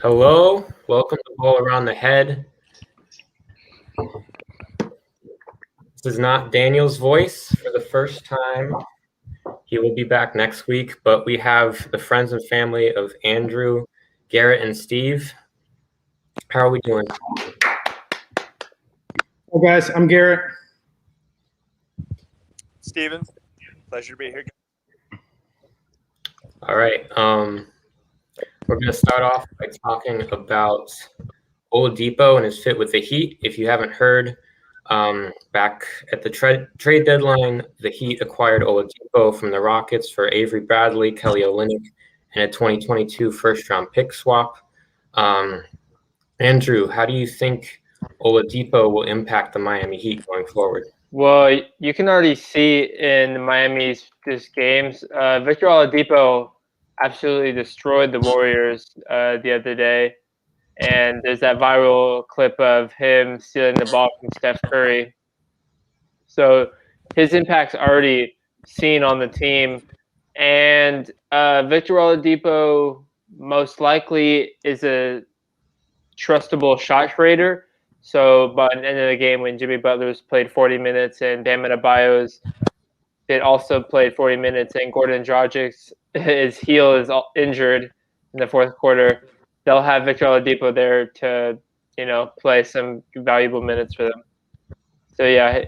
Hello, welcome to Ball Around the Head. This is not Daniel's voice for the first time. He will be back next week, but we have the friends and family of Andrew, Garrett, and Steve. How are we doing? Well, guys, I'm Garrett. Steven, pleasure to be here. All right. We're going to start off by talking about Oladipo and his fit with the Heat. If you haven't heard, back at the trade deadline, the Heat acquired Oladipo from the Rockets for Avery Bradley, Kelly Olynyk, and a 2022 first-round pick swap. Andrew, how do you think Oladipo will impact the Miami Heat going forward? Well, you can already see in Miami's games, Victor Oladipo absolutely destroyed the Warriors the other day. And there's that viral clip of him stealing the ball from Steph Curry. So his impact's already seen on the team. And Victor Oladipo most likely is a trustable shot creator. So by the end of the game, when Jimmy Butler's played 40 minutes and Bam Adebayo's did also played 40 minutes, and Gordon Dragic's his heel is injured in the fourth quarter, they'll have Victor Oladipo there to, play some valuable minutes for them. So yeah,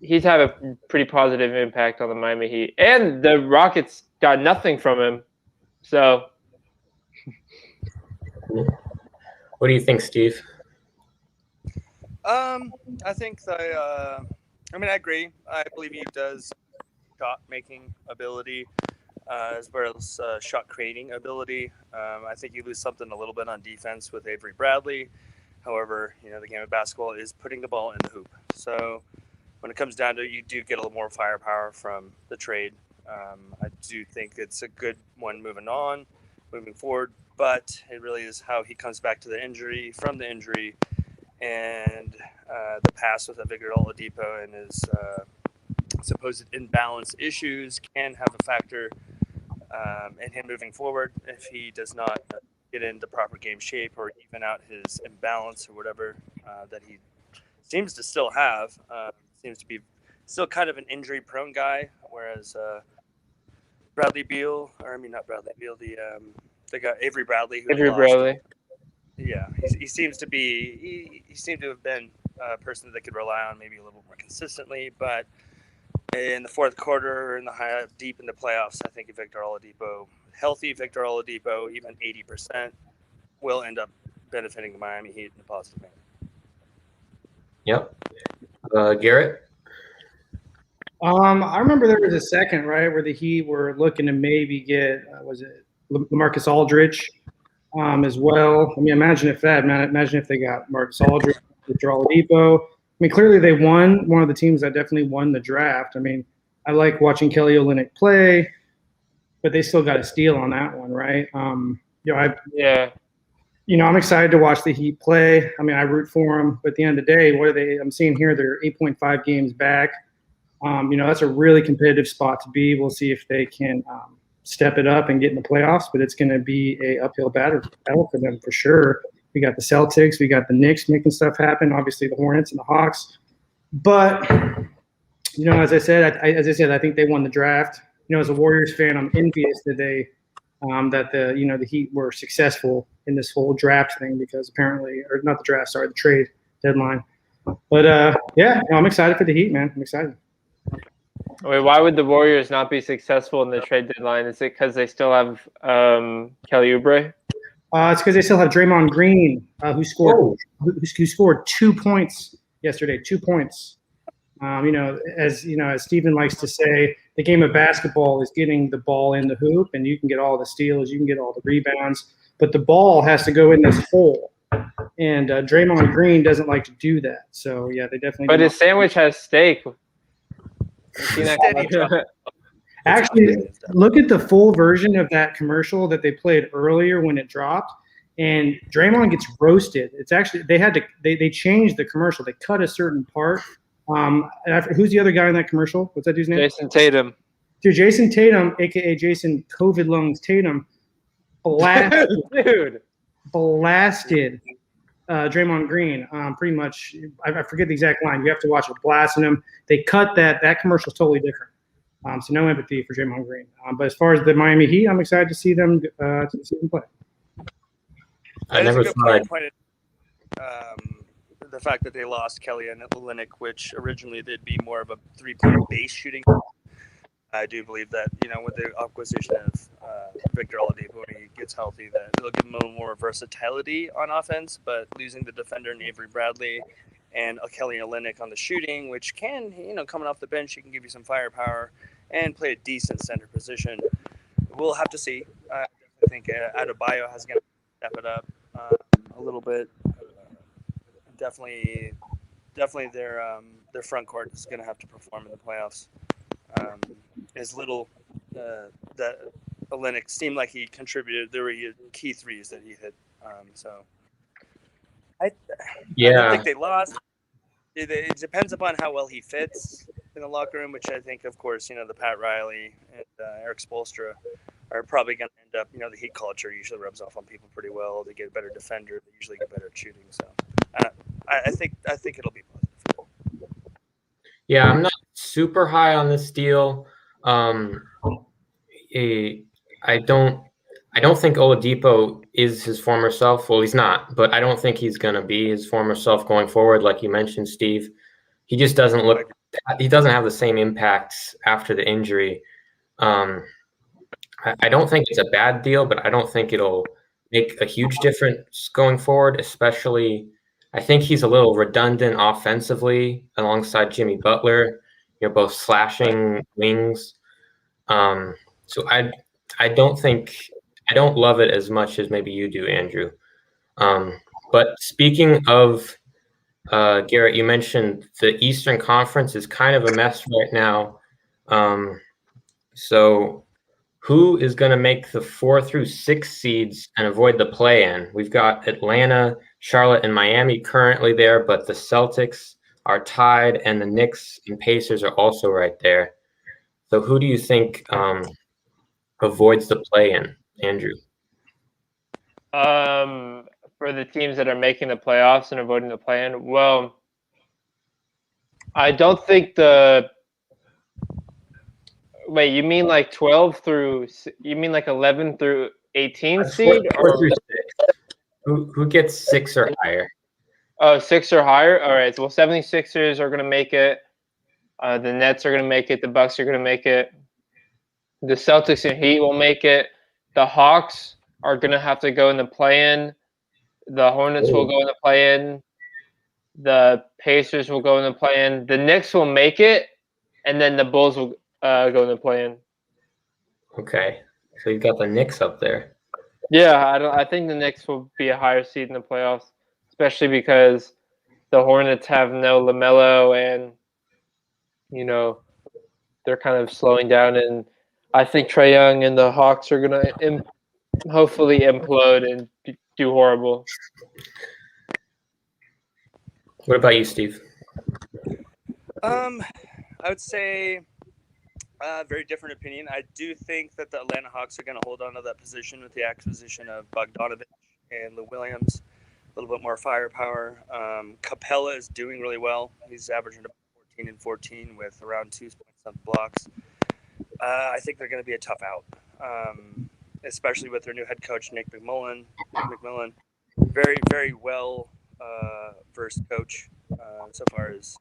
he's had a pretty positive impact on the Miami Heat, and the Rockets got nothing from him. So, what do you think, Steve? I think I agree. I believe he does shot making ability as well as shot creating ability. I think you lose something a little bit on defense with Avery Bradley. However, the game of basketball is putting the ball in the hoop. So when it comes down to it, you do get a little more firepower from the trade. I do think it's a good one moving forward, but it really is how he comes back from the injury, and the pass with Victor Oladipo and his supposed imbalance issues can have a factor in him moving forward if he does not get into proper game shape or even out his imbalance or whatever that he seems to still have. Seems to be still kind of an injury-prone guy, whereas Avery Bradley. Avery Bradley. Yeah, he seems to be. He seemed to have been a person that they could rely on maybe a little more consistently. But in the fourth quarter, deep in the playoffs, I think healthy Victor Oladipo, even 80%, will end up benefiting the Miami Heat in a positive manner. Yep. Garrett? I remember there was a second, right, where the Heat were looking to maybe get, LaMarcus Aldridge as well. I mean, imagine if they got Marcus Aldridge, Victor Oladipo. I mean, clearly they won. One of the teams that definitely won the draft. I mean, I like watching Kelly Olynyk play, but they still got a steal on that one, right? I'm excited to watch the Heat play. I mean, I root for them, but at the end of the day, what are they? I'm seeing here they're 8.5 games back. That's a really competitive spot to be. We'll see if they can step it up and get in the playoffs, but it's going to be a uphill battle for them for sure. We got the Celtics, we got the Knicks making stuff happen, obviously the Hornets and the Hawks. But as I said, I think they won the draft. As a Warriors fan, I'm envious that the Heat were successful in this whole draft thing because the trade deadline. But I'm excited for the Heat, man. I'm excited. Wait, why would the Warriors not be successful in the trade deadline? Is it because they still have Kelly Oubre? It's because they still have Draymond Green, who scored 2 points yesterday. 2 points. As Steven likes to say, the game of basketball is getting the ball in the hoop, and you can get all the steals, you can get all the rebounds, but the ball has to go in this hole. And Draymond Green doesn't like to do that. So yeah, they definitely. But his sandwich has steak. Actually, look at the full version of that commercial that they played earlier when it dropped, and Draymond gets roasted. It's actually they changed the commercial. They cut a certain part. Who's the other guy in that commercial? What's that dude's name? Jason Tatum. Dude, Jason Tatum, aka Jason COVID lungs Tatum, Dude, blasted Draymond Green. Pretty much, I forget the exact line. You have to watch it, blasting him. They cut that. That commercial is totally different. So no empathy for Draymond Green. But as far as the Miami Heat, I'm excited to see them play. I never thought. The fact that they lost Kelly and Olynyk, which originally they'd be more of a 3-point base shooting. I do believe that, with the acquisition of Victor Holiday, when he gets healthy, that it'll give him a little more versatility on offense. But losing the defender in Avery Bradley and Kelly Olynyk on the shooting, which can, coming off the bench, he can give you some firepower and play a decent center position. We'll have to see. I think Adebayo has going to step it up a little bit. Definitely their front court is going to have to perform in the playoffs. As little that Olynyk seemed like he contributed, there were key threes that he hit. I don't think they lost. It depends upon how well he fits in the locker room, which I think, of course, the Pat Riley and Eric Spoelstra are probably going to end up. The Heat culture usually rubs off on people pretty well. They get a better defender. They usually get better at shooting. So I think it'll be positive. Yeah, I'm not super high on this deal. I don't think Oladipo is his former self. Well, he's not, but I don't think he's going to be his former self going forward. Like you mentioned, Steve, he just doesn't look. He doesn't have the same impacts after the injury. I don't think it's a bad deal, but I don't think it'll make a huge difference going forward. Especially, I think he's a little redundant offensively alongside Jimmy Butler. Both slashing wings. So I don't love it as much as maybe you do, Andrew. But speaking of Garrett, you mentioned the Eastern Conference is kind of a mess right now. So who is going to make the 4 through 6 seeds and avoid the play-in? We've got Atlanta, Charlotte, and Miami currently there, but the Celtics are tied, and the Knicks and Pacers are also right there. So who do you think avoids the play-in, Andrew? For the teams that are making the playoffs and avoiding the play-in, well, I don't think Wait, you mean like 12 through? You mean like 11 through 18 seed? 4 through 6. Who gets 6 or higher? Oh, 6 or higher? All right. Well, 76ers are going to make it. The Nets are going to make it. The Bucks are going to make it. The Celtics and Heat will make it. The Hawks are going to have to go in the play-in. The Hornets will go in the play-in. The Pacers will go in the play-in. The Knicks will make it, and then the Bulls will go in the play-in. Okay, so you've got the Knicks up there. Yeah, I think the Knicks will be a higher seed in the playoffs, especially because the Hornets have no LaMelo, and they're kind of slowing down. And I think Trae Young and the Hawks are gonna hopefully implode and do horrible. What about you, Steve? I would say very different opinion. I do think that the Atlanta Hawks are going to hold on to that position with the acquisition of Bogdanovich and Lou Williams. A little bit more firepower. Capella is doing really well. He's averaging about 14 and 14 with around 2.7 blocks. I think they're going to be a tough out, especially with their new head coach, Nick McMillan. Very, very well versed coach so far as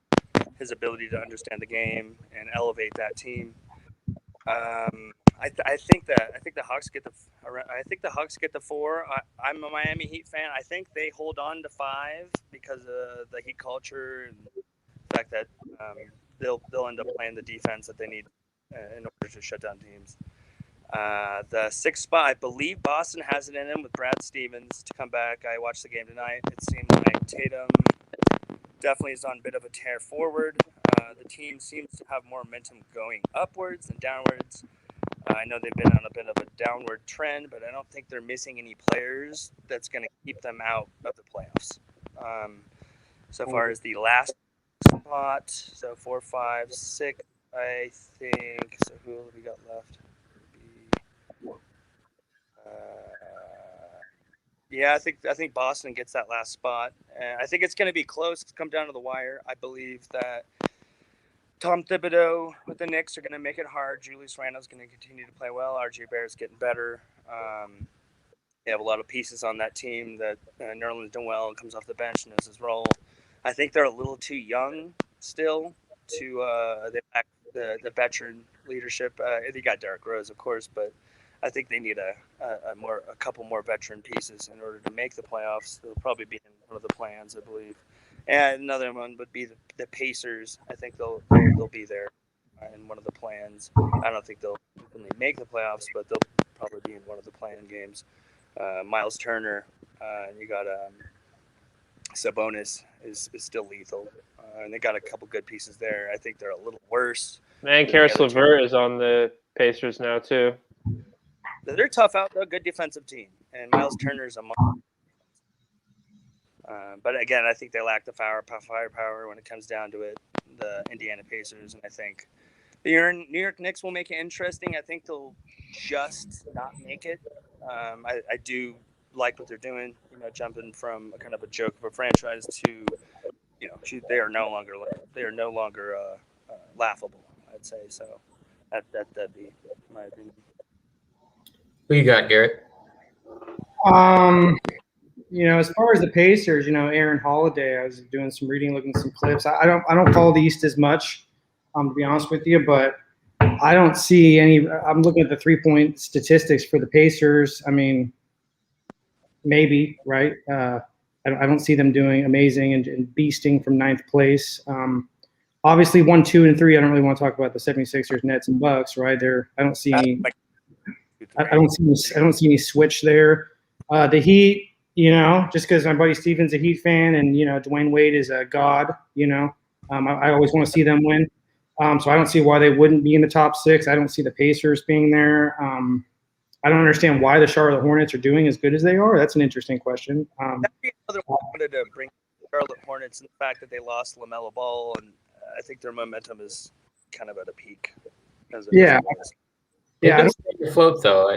his ability to understand the game and elevate that team. I think the Hawks get the 4. I'm a Miami Heat fan. I think they hold on to 5 because of the Heat culture and the fact that they'll end up playing the defense that they need in order to shut down teams. The 6th spot, I believe Boston has it in him with Brad Stevens to come back. I watched the game tonight. It seemed like Tatum definitely is on a bit of a tear forward. The team seems to have more momentum going upwards than downwards. I know they've been on a bit of a downward trend, but I don't think they're missing any players that's going to keep them out of the playoffs. So far as the last spot, so 4, 5, 6, I think. So who have we got left? Yeah, I think Boston gets that last spot, and I think it's going to be close. It's come down to the wire. I believe that Tom Thibodeau with the Knicks are going to make it hard. Julius Randle's going to continue to play well. RJ Barrett's getting better. They have a lot of pieces on that team that Nerlens doing well and comes off the bench and knows his role. I think they're a little too young still to they lack the veteran leadership. They got Derrick Rose, of course, but I think they need a couple more veteran pieces in order to make the playoffs. They'll probably be in one of the plans, I believe. And another one would be the Pacers. I think they'll be there in one of the plans. I don't think they'll make the playoffs, but they'll probably be in one of the play-in games. Miles Turner, and you got Sabonis is still lethal, and they got a couple good pieces there. I think they're a little worse. Man, Karis LeVert is on the Pacers now too. They're tough out though, good defensive team, and Miles Turner's a. But again, I think they lack the firepower when it comes down to it. The Indiana Pacers, and I think the New York Knicks will make it interesting. I think they'll just not make it. I do like what they're doing. Jumping from a kind of a joke of a franchise to, they are no longer laughable. I'd say so. That'd be my opinion. Who you got, Garrett? As far as the Pacers, Aaron Holiday, I was doing some reading, looking at some clips. I don't follow the East as much, to be honest with you, but I don't see any. I'm looking at the 3-point statistics for the Pacers. I mean, maybe, right? I don't see them doing amazing and beasting from 9th place. Obviously, 1, 2, and 3. I don't really want to talk about the 76ers, Nets, and Bucks, right? I don't see any. I don't see any switch there. The Heat, just because my buddy Steven's a Heat fan and Dwayne Wade is a god, I always want to see them win. So I don't see why they wouldn't be in the top 6. I don't see the Pacers being there. I don't understand why the Charlotte Hornets are doing as good as they are. That's an interesting question. That'd be another one I wanted to bring Charlotte Hornets and the fact that they lost LaMelo Ball, and I think their momentum is kind of at a peak. Yeah. Yeah, I don't afloat though.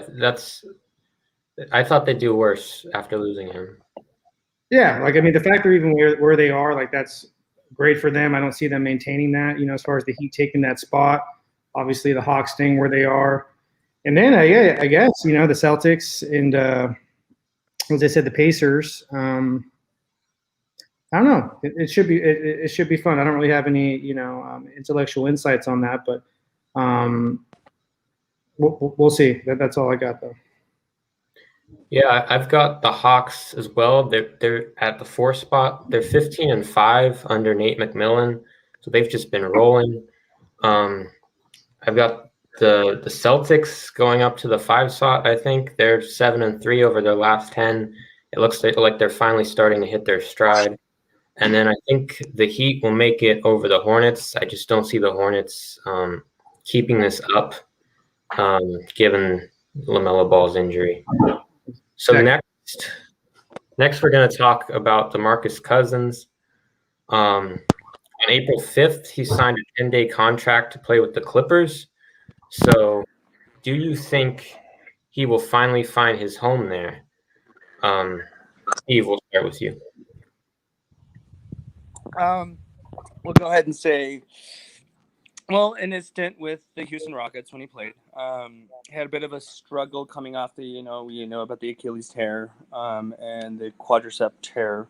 I thought they'd do worse after losing him. Yeah, the fact they're even where they are, that's great for them. I don't see them maintaining that. As far as the Heat taking that spot, obviously the Hawks staying where they are. And then I guess the Celtics and as I said, the Pacers. I don't know. It should be fun. I don't really have any intellectual insights on that, but we'll see. That's all I got though. Yeah, I've got the Hawks as well. They're at the 4th spot. They're 15-5 under Nate McMillan, so they've just been rolling. I've got the Celtics going up to the 5 spot. I think they're 7-3 over their last 10. It looks like they're finally starting to hit their stride. And then I think the Heat will make it over the Hornets. I just don't see the Hornets keeping this up, given LaMelo Ball's injury. So next we're going to talk about DeMarcus Cousins. On April 5th, he signed a 10-day contract to play with the Clippers. So do you think he will finally find his home there? Steve, we'll start with you. We'll go ahead and say, in his stint with the Houston Rockets when he played, he had a bit of a struggle coming off the, about the Achilles tear and the quadricep tear.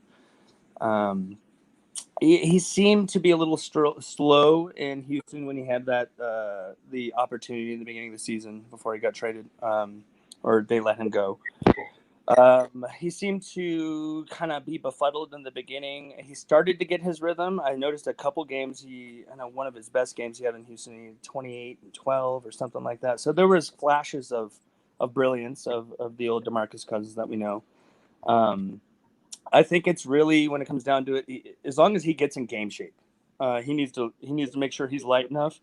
He seemed to be a little slow in Houston when he had that the opportunity in the beginning of the season before he got traded, or they let him go. He seemed to kind of be befuddled in the beginning. He started to get his rhythm. I noticed a couple games. I know one of his best games he had in Houston, he had 28 and 12 or something like that. So there was flashes of brilliance of the old DeMarcus Cousins that we know. I think it's really, when it comes down to it, as long as he gets in game shape, he needs to make sure he's light enough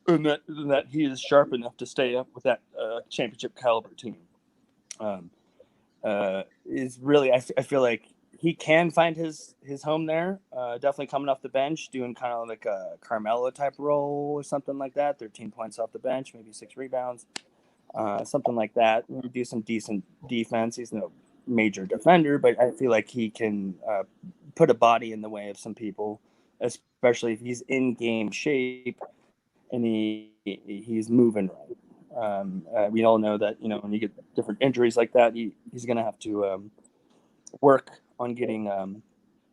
and that he is sharp enough to stay up with that championship caliber team. Is really, I feel like he can find his home there. Definitely coming off the bench, doing kind of like a Carmelo type role or something like that. 13 points off the bench, maybe 6 rebounds, something like that. Do some decent defense. He's no major defender, but I feel like he can put a body in the way of some people, especially if he's in game shape and he's moving right. We all know that when you get different injuries like that, he's going to have to work on getting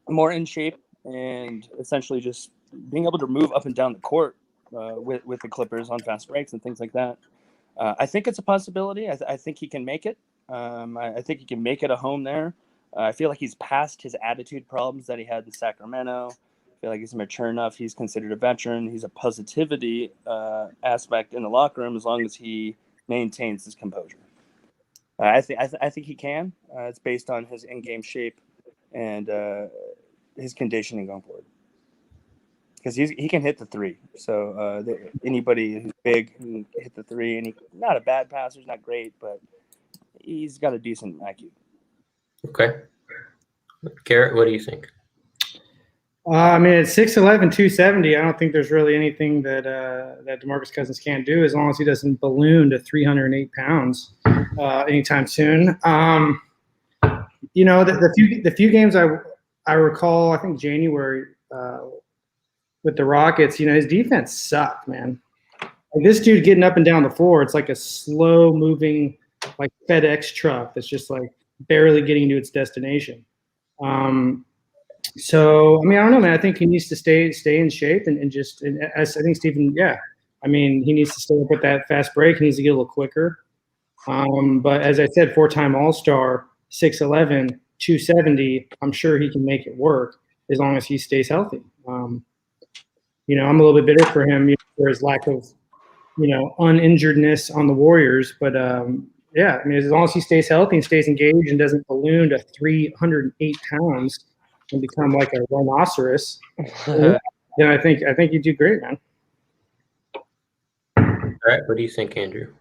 more in shape and essentially just being able to move up and down the court with the Clippers on fast breaks and things like that. I think it's a possibility. I think he can make it. I think he can make it a home there. I feel like he's past his attitude problems that he had in Sacramento. I feel like he's mature enough. He's considered a veteran. He's a positivity aspect in the locker room as long as he maintains his composure. I think he can. It's based on his in-game shape and his conditioning going forward. Because he can hit the three. So anybody who's big can hit the three. And he's not a bad passer. He's not great, but he's got a decent IQ. Okay. Garrett, what do you think? I mean, at 6'11", 270, I don't think there's really anything that DeMarcus Cousins can't do as long as he doesn't balloon to 308 pounds anytime soon. The few games I recall, I think January with the Rockets, his defense sucked, man. Like this dude getting up and down the floor, it's like a slow-moving, like FedEx truck that's just like barely getting to its destination. So, I mean, I don't know, man. I think he needs to stay in shape and as I think Stephen, I mean, he needs to stay up with that fast break. He needs to get a little quicker. But as I said, 4-time All-Star, 6'11", 270, I'm sure he can make it work as long as he stays healthy. I'm a little bit bitter for him for his lack of, uninjuredness on the Warriors. But, I mean, as long as he stays healthy and stays engaged and doesn't balloon to 308 pounds and become like a rhinoceros, then I think you do great, man. All right. What do you think, Andrew?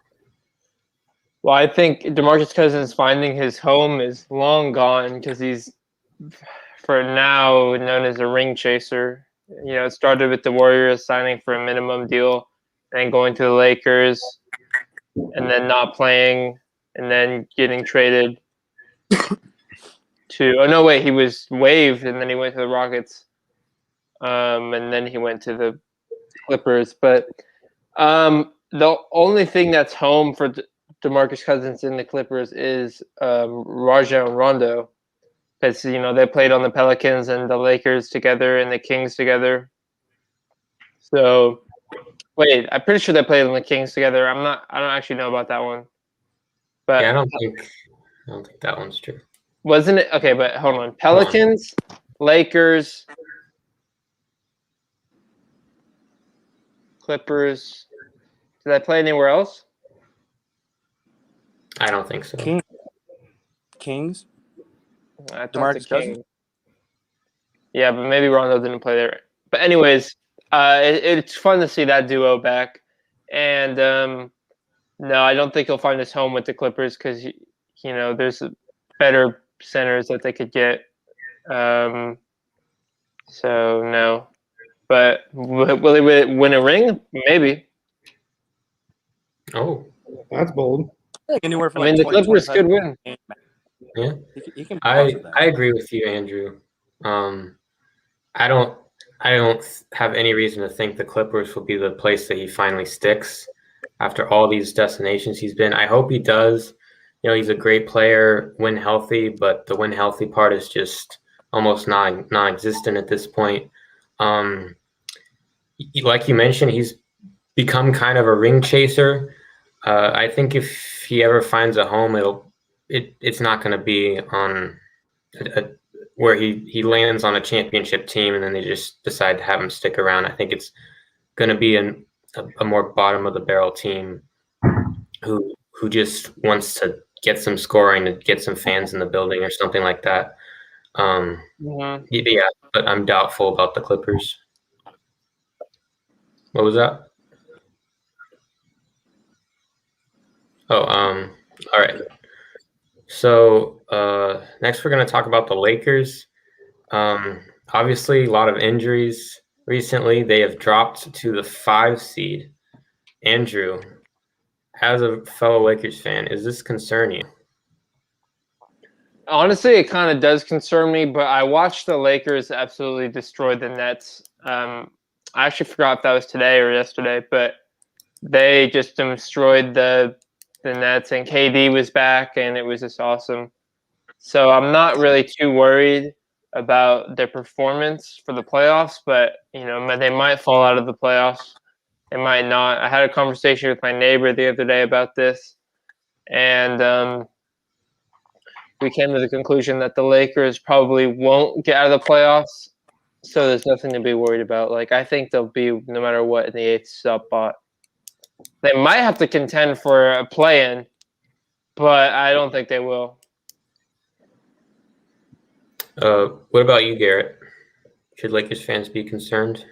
Well, I think DeMarcus Cousins finding his home is long gone because he's, for now, known as a ring chaser. It started with the Warriors signing for a minimum deal and then going to the Lakers and then not playing and then getting traded he was waived and then he went to the Rockets and then he went to the Clippers. But the only thing that's home for DeMarcus Cousins in the Clippers is Rajon Rondo, because they played on the Pelicans and the Lakers together and the Kings together. So wait, I'm pretty sure they played on the Kings together. I don't actually know about that one. But I don't think that one's true. Wasn't it? Okay, but hold on. Pelicans, Lakers, Clippers. Did I play anywhere else? I don't think so. Kings. I thought DeMarcus the Kings. Yeah, but maybe Rondo didn't play there. But anyways, it's fun to see that duo back. And no, I don't think he'll find his home with the Clippers because there's better centers that they could get. So no. But will he win a ring? Maybe. Oh, that's bold. Anywhere from the Clippers could win. Yeah, he can I agree with you, Andrew. I don't have any reason to think the Clippers will be the place that he finally sticks after all these destinations he's been. I hope he does. He's a great player when healthy, but the when healthy part is just almost non-existent at this point. Like you mentioned, he's become kind of a ring chaser. I think if he ever finds a home, it's not going to be on where he lands on a championship team and then they just decide to have him stick around. I think it's going to be a more bottom of the barrel team who just wants to get some scoring and get some fans in the building or something like that. Yeah, but I'm doubtful about the Clippers. What was that? Oh, all right. So next we're going to talk about the Lakers. Obviously, a lot of injuries recently. They have dropped to the 5 seed. Andrew, as a fellow Lakers fan, is this concern you? Honestly, it kind of does concern me, but I watched the Lakers absolutely destroy the Nets. I actually forgot if that was today or yesterday, but they just destroyed the Nets, and KD was back, and it was just awesome. So I'm not really too worried about their performance for the playoffs, but they might fall out of the playoffs. They might not. I had a conversation with my neighbor the other day about this, and we came to the conclusion that the Lakers probably won't get out of the playoffs. So there's nothing to be worried about. Like, I think they'll be, no matter what, in the 8th spot. They might have to contend for a play-in, but I don't think they will. What about you, Garrett? Should Lakers fans be concerned?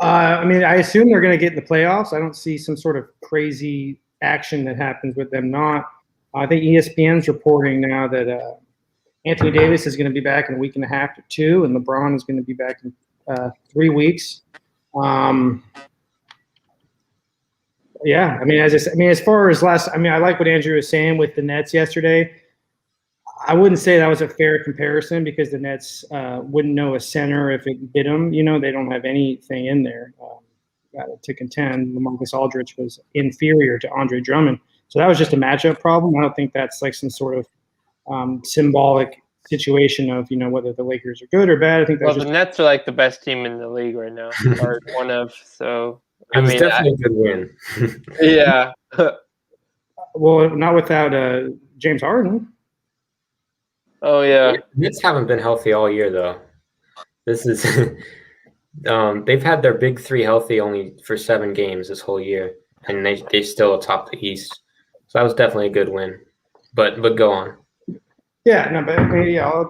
I mean, I assume they're going to get in the playoffs. I don't see some sort of crazy action that happens with them not. I think ESPN's reporting now that Anthony Davis is going to be back in a week and a half to 2, and LeBron is going to be back in 3 weeks. Yeah, I mean, as far as I like what Andrew was saying with the Nets yesterday. I wouldn't say that was a fair comparison because the Nets wouldn't know a center if it bit them. They don't have anything in there to contend. LaMarcus Aldridge was inferior to Andre Drummond. So that was just a matchup problem. I don't think that's like some sort of symbolic situation of, whether the Lakers are good or bad. I think that's the Nets are like the best team in the league right now, or one of. So it was definitely a good win. Yeah. Well, not without James Harden. Oh yeah. The Nets haven't been healthy all year though. This is they've had their big three healthy only for 7 games this whole year, and they still atop the East. So that was definitely a good win. But go on. Yeah, no, but yeah.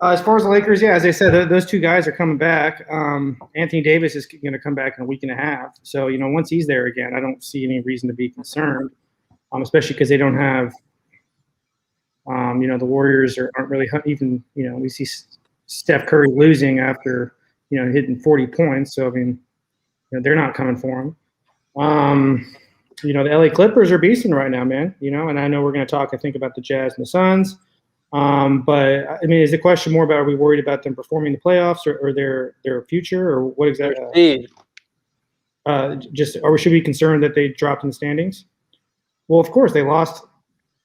As far as the Lakers, yeah, as I said, those 2 guys are coming back. Anthony Davis is going to come back in a week and a half. So once he's there again, I don't see any reason to be concerned, especially because they don't have. The Warriors aren't really even. We see Steph Curry losing after hitting 40 points. So I mean, they're not coming for him. The LA Clippers are beasting right now, man. And I know we're going to talk, I think, about the Jazz and the Suns. But I mean, is the question more about, are we worried about them performing in the playoffs or their future, or what exactly? Should we be concerned that they dropped in the standings? Well, of course, they lost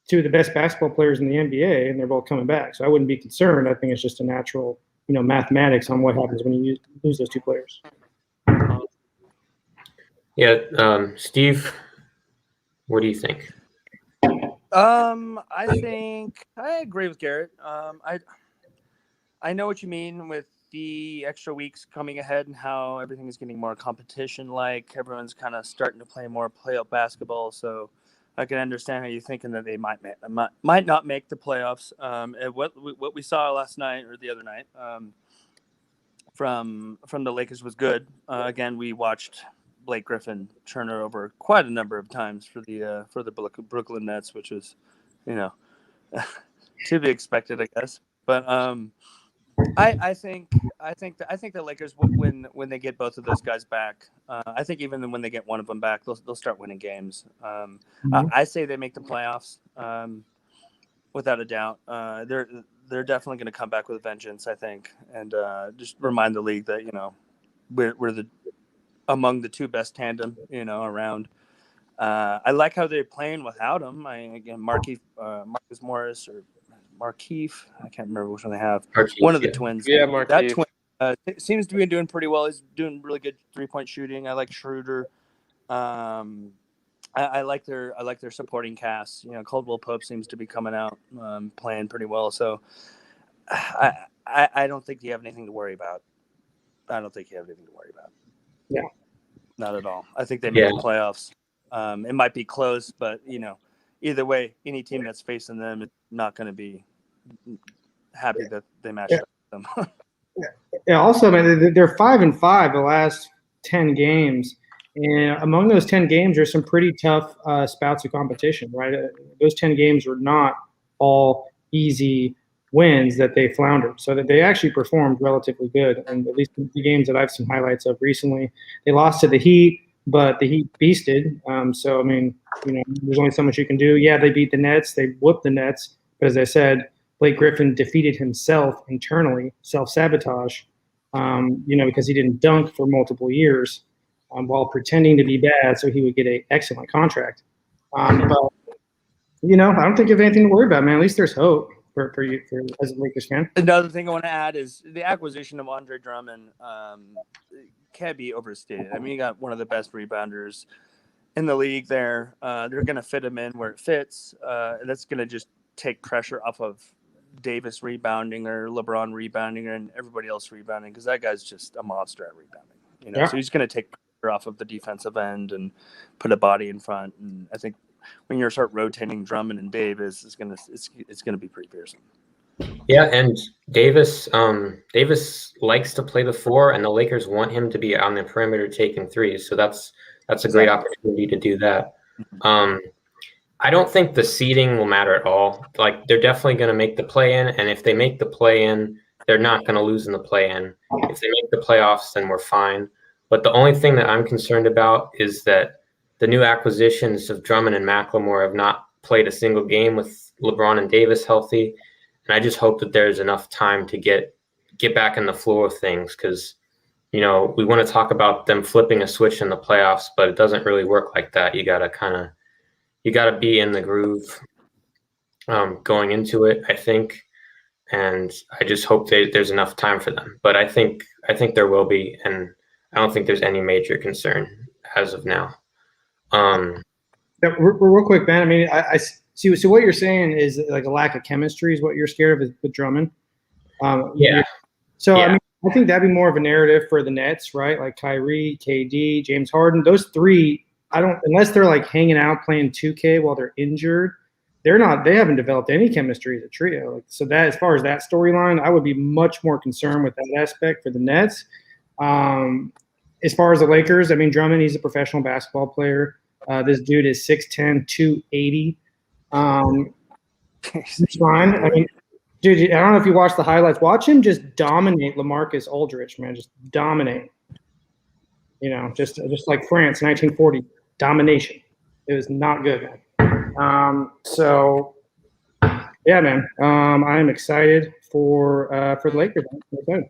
2 of the best basketball players in the NBA, and they're both coming back. So I wouldn't be concerned. I think it's just a natural, mathematics on what happens when you lose those 2 players. Yeah, Steve, what do you think? I think I agree with Garrett. I know what you mean with the extra weeks coming ahead and how everything is getting more competition. Like everyone's kind of starting to play more playoff basketball. So I can understand how you're thinking that they might not make the playoffs. What we saw last night or the other night from the Lakers was good. Again, we watched Blake Griffin turn it over quite a number of times for the Brooklyn Nets, which was, to be expected, I guess. But I think the Lakers when they get both of those guys back. I think even when they get one of them back, they'll start winning games. I say they make the playoffs without a doubt. They're definitely going to come back with a vengeance, I think, and just remind the league that we're among the 2 best tandem around. I like how they're playing without him. Marcus Morris or Markeith, I can't remember which one they have. One of the twins. Yeah, Markeith. That twin seems to be doing pretty well. He's doing really good 3-point shooting. I like Schroeder. I like their supporting cast. Caldwell Pope seems to be coming out playing pretty well. So I don't think you have anything to worry about. Yeah. Not at all. I think they make the playoffs. It might be close, but either way, any team that's facing them is not going to be happy that they matched up with them. Yeah. Also, man, they're 5-5 the last 10 games, and among those 10 games, there's some pretty tough spouts of competition. Right, those 10 games were not all easy wins that they floundered, so that they actually performed relatively good. And at least the games that I've seen highlights of recently, they lost to the Heat, but the Heat beasted. So I mean, there's only so much you can do. Yeah, they beat the Nets, they whooped the Nets, but as I said, Blake Griffin defeated himself internally, self-sabotage, because he didn't dunk for multiple years while pretending to be bad so he would get an excellent contract. But, I don't think you have anything to worry about, man. At least there's hope for you as a Lakers fan. Another thing I want to add is the acquisition of Andre Drummond can't be overstated. I mean, you got one of the best rebounders in the league there. They're going to fit him in where it fits. And that's going to just take pressure off of Davis rebounding or LeBron rebounding and everybody else rebounding, because that guy's just a monster at rebounding. Yeah. So he's going to take pressure off of the defensive end and put a body in front. And I think when you start rotating Drummond and Davis, it's gonna be pretty fearsome. Yeah, and Davis likes to play the 4, and the Lakers want him to be on the perimeter taking threes. So that's a great opportunity to do that. I don't think the seeding will matter at all. Like, they're definitely going to make the play-in, and if they make the play-in, they're not going to lose in the play-in. If they make the playoffs, then we're fine. But the only thing that I'm concerned about is that the new acquisitions of Drummond and McLemore have not played a single game with LeBron and Davis healthy, and I just hope that there's enough time to get back in the flow of things, because we want to talk about them flipping a switch in the playoffs, but it doesn't really work like that. You gotta be in the groove going into it, I think, and I just hope there's enough time for them. But I think there will be, and I don't think there's any major concern as of now. Real quick, Ben. I mean, I see. So what you're saying is like a lack of chemistry is what you're scared of with Drummond. Yeah. So yeah. I mean, I think that'd be more of a narrative for the Nets, right? Like Kyrie, KD, James Harden. Those three, unless they're like hanging out playing 2K while they're injured, they haven't developed any chemistry as a trio. Like, so that, as far as that storyline, I would be much more concerned with that aspect for the Nets. As far as the Lakers, I mean, Drummond, he's a professional basketball player. This dude is 6'10", 280. He's fine. I mean, dude, I don't know if you watched the highlights. Watch him just dominate LaMarcus Aldridge, man. Just dominate. Just like France, 1940, domination. It was not good, man. So, yeah, man. I'm excited for the Lakers. I'm excited.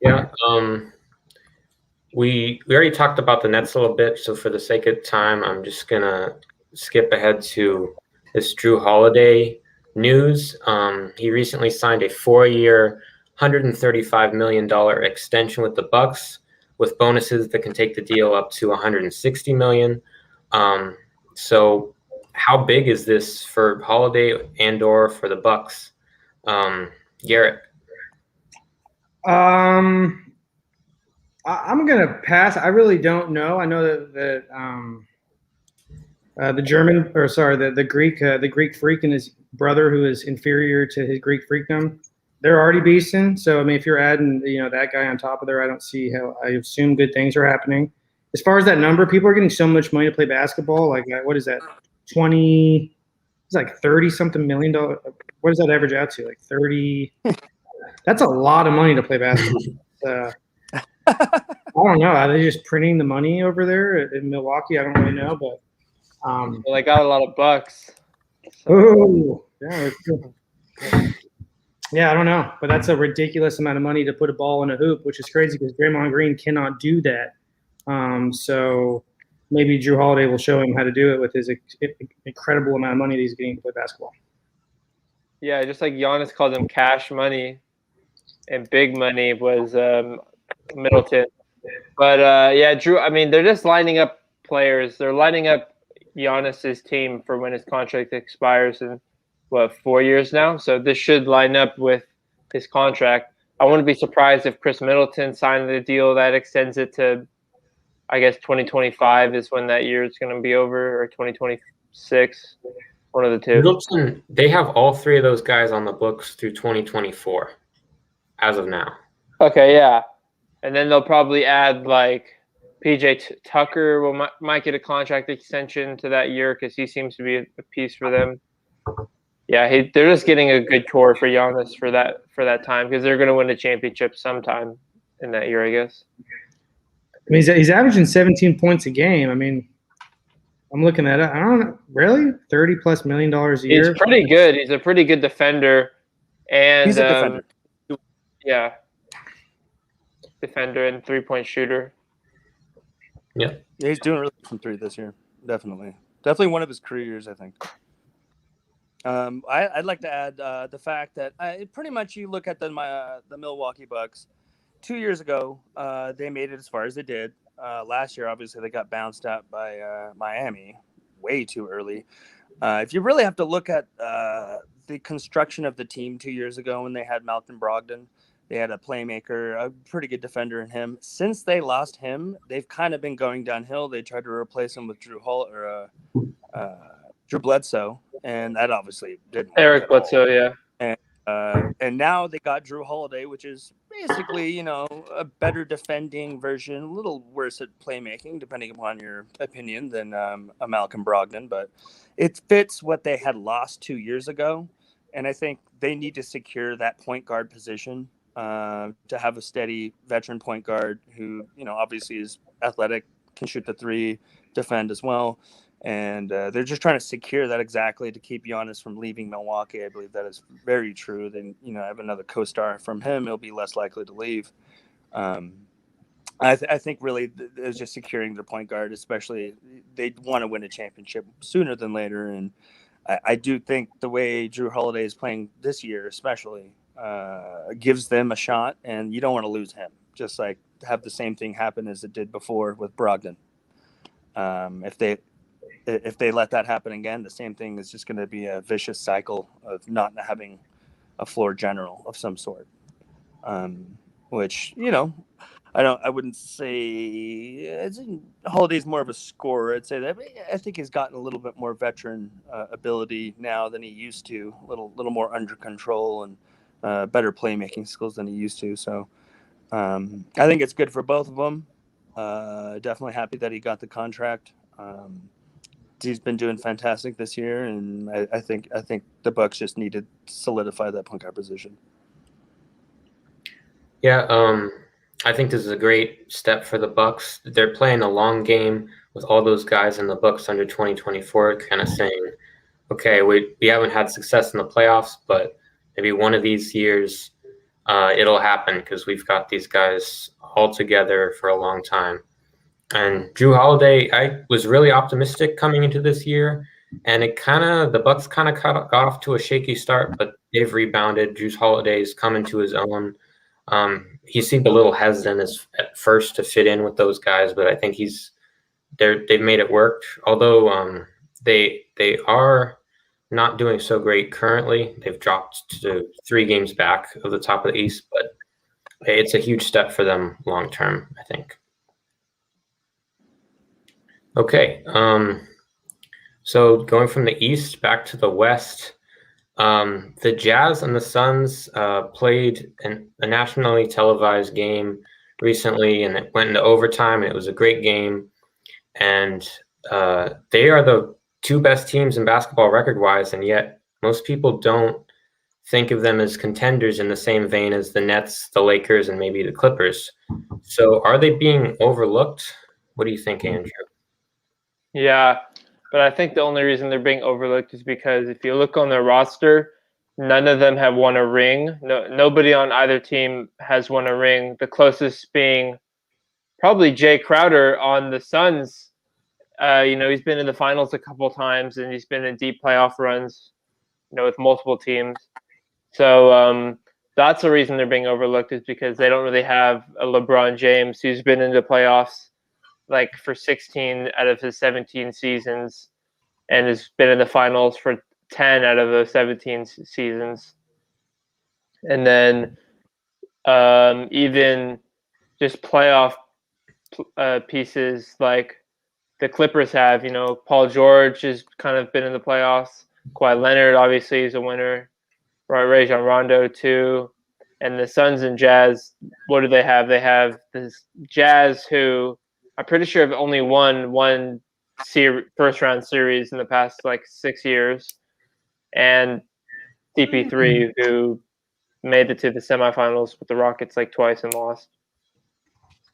Yeah. We already talked about the Nets a little bit, so for the sake of time, I'm just gonna skip ahead to this Jrue Holiday news. He recently signed a 4-year, $135 million extension with the Bucks, with bonuses that can take the deal up to $160 million. So, how big is this for Holiday and/or for the Bucks, Garrett? I'm gonna pass. I really don't know. I know that the German, or sorry, the Greek freak and his brother, who is inferior to his Greek freakdom, they're already beasting. So I mean, if you're adding that guy on top of there, I don't see how. I assume good things are happening. As far as that number, people are getting so much money to play basketball. Like, what is that? 20? It's like $30-something million. What does that average out to? Like 30. That's a lot of money to play basketball. I don't know. Are they just printing the money over there in Milwaukee? I don't really know, but Well, they got a lot of bucks. oh, yeah, I don't know, but that's a ridiculous amount of money to put a ball in a hoop, which is crazy because Draymond Green cannot do that. So maybe Jrue Holiday will show him how to do it with his incredible amount of money that he's getting to play basketball. Yeah, just like Giannis called them cash money, and big money was Middleton. But yeah, Jrue. I mean, they're just lining up players. They're lining up Giannis's team for when his contract expires in 4 years now. So this should line up with his contract. I wouldn't be surprised if Chris Middleton signed the deal that extends it to, I guess, 2025 is when that year is going to be over, or 2026, one of the two. Middleton, they have all three of those guys on the books through 2024 as of now. Okay, yeah. And then they'll probably add like PJ Tucker might get a contract extension to that year because he seems to be a piece for them. Yeah, they're just getting a good core for Giannis for that time because they're going to win a championship sometime in that year, I guess. I mean, he's averaging 17 points a game. I mean, I'm looking at it. I don't know. Really? $30+ million a year? He's pretty good. He's a pretty good defender. And He's a defender. Yeah. Defender and 3-point shooter. Yeah. Yeah, he's doing really good from 3 this year. Definitely one of his career years, I think. I'd like to add the fact that pretty much you look at the Milwaukee Bucks 2 years ago, they made it as far as they did. Last year, obviously, they got bounced out by Miami way too early. If you really have to look at the construction of the team 2 years ago when they had Malcolm Brogdon, they had a playmaker, a pretty good defender in him. Since they lost him, they've kind of been going downhill. They tried to replace him with Drew Bledsoe, and that obviously didn't work. Eric Bledsoe, yeah. And now they got Jrue Holiday, which is basically, a better defending version, a little worse at playmaking, depending upon your opinion, than a Malcolm Brogdon. But it fits what they had lost 2 years ago. And I think they need to secure that point guard position to have a steady veteran point guard who, obviously is athletic, can shoot the 3, defend as well. And they're just trying to secure that exactly to keep Giannis from leaving Milwaukee. I believe that is very true. Then, have another co-star from him, he'll be less likely to leave. I think really it's just securing their point guard, especially they want to win a championship sooner than later. And I do think the way Jrue Holiday is playing this year, especially, gives them a shot, and you don't want to lose him. Just like have the same thing happen as it did before with Brogdon. If they let that happen again, the same thing is just going to be a vicious cycle of not having a floor general of some sort. Which, I wouldn't say Holiday's more of a scorer. I'd say that I think he's gotten a little bit more veteran ability now than he used to, a little more under control and better playmaking skills than he used to. So I think it's good for both of them. Definitely happy that he got the contract. He's been doing fantastic this year, and I think the Bucks just need to solidify that point guard position. Yeah, I think this is a great step for the Bucks. They're playing a long game with all those guys in the Bucks under 2024, kind of saying, okay, we haven't had success in the playoffs, but maybe one of these years it'll happen because we've got these guys all together for a long time. And Jrue Holiday, I was really optimistic coming into this year, and the Bucks kind of got off to a shaky start, but they've rebounded. Jrue Holiday's coming to his own. He seemed a little hesitant at first to fit in with those guys, but I think they've made it work. Although they are not doing so great currently. They've dropped to 3 games back of the top of the East, but it's a huge step for them long term, I think. Okay, so going from the East back to the West, the Jazz and the Suns played a nationally televised game recently, and it went into overtime, and it was a great game. And they are the 2 best teams in basketball record-wise, and yet most people don't think of them as contenders in the same vein as the Nets, the Lakers, and maybe the Clippers. So are they being overlooked? What do you think, Andrew? Yeah, but I think the only reason they're being overlooked is because if you look on their roster, none of them have won a ring. Nobody on either team has won a ring. The closest being probably Jay Crowder on the Suns. He's been in the finals a couple times, and he's been in deep playoff runs, with multiple teams. So that's the reason they're being overlooked, is because they don't really have a LeBron James who's been in the playoffs for 16 out of his 17 seasons and has been in the finals for 10 out of those 17 seasons. And then even just playoff pieces like the Clippers have, Paul George has kind of been in the playoffs. Kawhi Leonard obviously is a winner. Rajon Rondo too. And the Suns and Jazz, what do they have? They have this Jazz who I'm pretty sure have only won one first-round series in the past 6 years, and CP3 who made it to the semifinals with the Rockets twice and lost.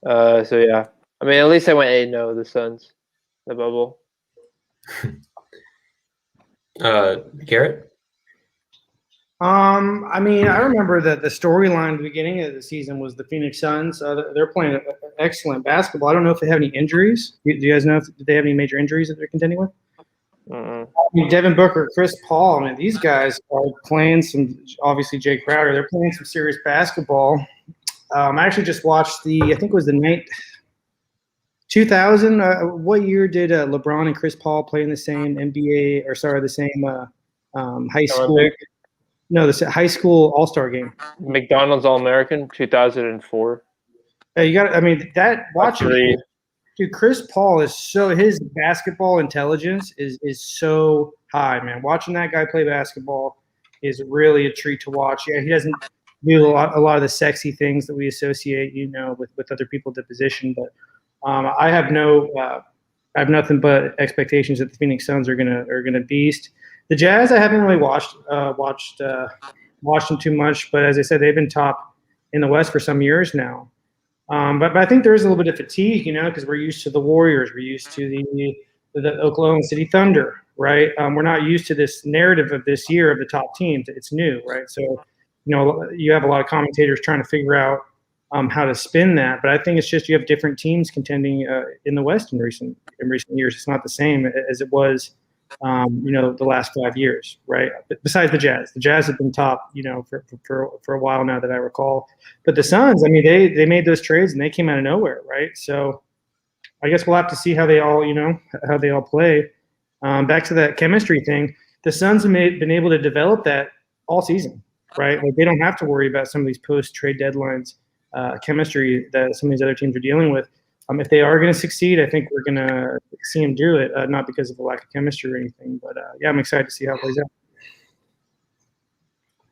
So yeah, I mean at least they went 8-0, the Suns, the bubble. Garrett? I mean, I remember that the storyline at the beginning of the season was the Phoenix Suns. They're playing excellent basketball. I don't know if they have any injuries. Do you guys know if they have any major injuries that they're contending with? Mm-mm. I mean, Devin Booker, Chris Paul. I mean, these guys are playing some. Obviously, Jay Crowder. They're playing some serious basketball. I actually just watched I think it was the night 2000. What year did LeBron and Chris Paul play in the same NBA, or sorry, the same high school? Olympic. No, the high school All-Star game. McDonald's All-American 2004. You got. I mean, that watching. Three. Dude, Chris Paul is his basketball intelligence is so high, man. Watching that guy play basketball is really a treat to watch. Yeah, he doesn't do a lot of the sexy things that we associate, with other people at the position. But I have nothing but expectations that the Phoenix Suns are gonna beast. The Jazz, I haven't really watched them too much, but as I said, they've been top in the West for some years now. But I think there is a little bit of fatigue, because we're used to the Warriors, we're used to the Oklahoma City Thunder, right? We're not used to this narrative of this year of the top teams. It's new, right? So, you have a lot of commentators trying to figure out how to spin that. But I think it's just you have different teams contending in the West in recent years. It's not the same as it was, the last 5 years, right? Besides the Jazz have been top, for a while now that I recall. But the Suns, I mean, they made those trades and they came out of nowhere, right? So I guess we'll have to see how they all play. Back to that chemistry thing, the Suns have been able to develop that all season, right? Like they don't have to worry about some of these post-trade deadlines chemistry that some of these other teams are dealing with. If they are going to succeed, I think we're going to see them do it, not because of a lack of chemistry or anything. But, yeah, I'm excited to see how it plays out.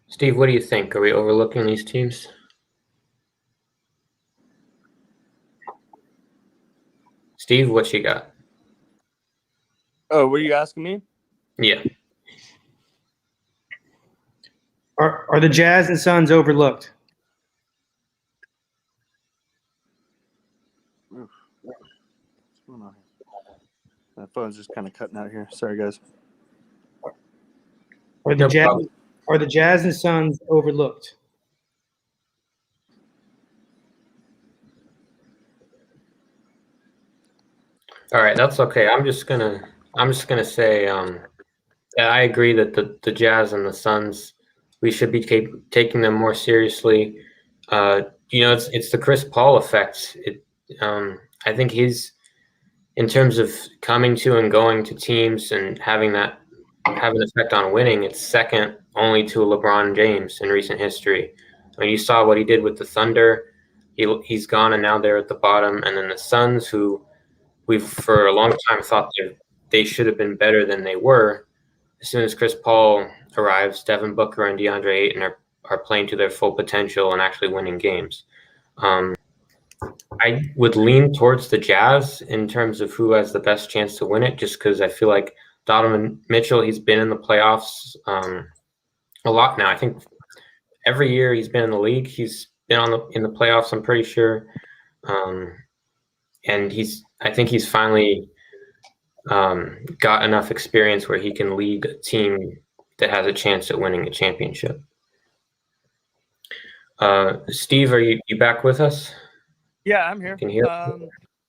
Steve, what do you think? Are we overlooking these teams? Steve, what you got? Oh, were you asking me? Yeah. Are the Jazz and Suns overlooked? What's going on here? My phone's just kind of cutting out here. Sorry, guys. Are the Jazz and Suns overlooked? All right, that's okay. I'm just gonna say, yeah, I agree that the Jazz and the Suns, we should be taking them more seriously. It's the Chris Paul effect. I think he's, in terms of coming to and going to teams and having an effect on winning, it's second only to LeBron James in recent history. I mean, you saw what he did with the Thunder. He's gone and now they're at the bottom. And then the Suns, who we've for a long time thought they should have been better than they were. As soon as Chris Paul arrives, Devin Booker and DeAndre Ayton are playing to their full potential and actually winning games. I would lean towards the Jazz in terms of who has the best chance to win it, just because I feel like Donovan Mitchell, he's been in the playoffs a lot now. I think every year he's been in the league, he's been in the playoffs, I'm pretty sure. And I think he's finally got enough experience where he can lead a team that has a chance at winning a championship. Steve, are you back with us? Yeah, I'm here. Can you hear?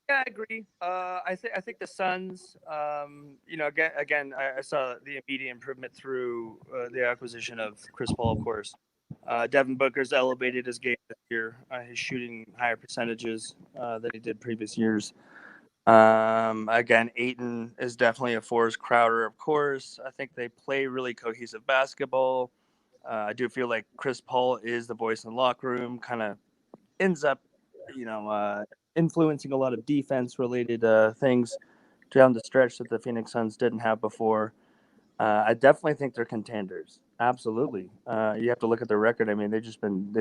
Yeah, I agree. I think the Suns. Again, I saw the immediate improvement through the acquisition of Chris Paul, of course. Devin Booker's elevated his game this year. He's shooting higher percentages than he did previous years. Again, Ayton is definitely a force. Crowder, of course. I think they play really cohesive basketball. I do feel like Chris Paul is the voice in the locker room. Kind of ends up, influencing a lot of defense-related things down the stretch that the Phoenix Suns didn't have before. I definitely think they're contenders. Absolutely. You have to look at their record. I mean, they've been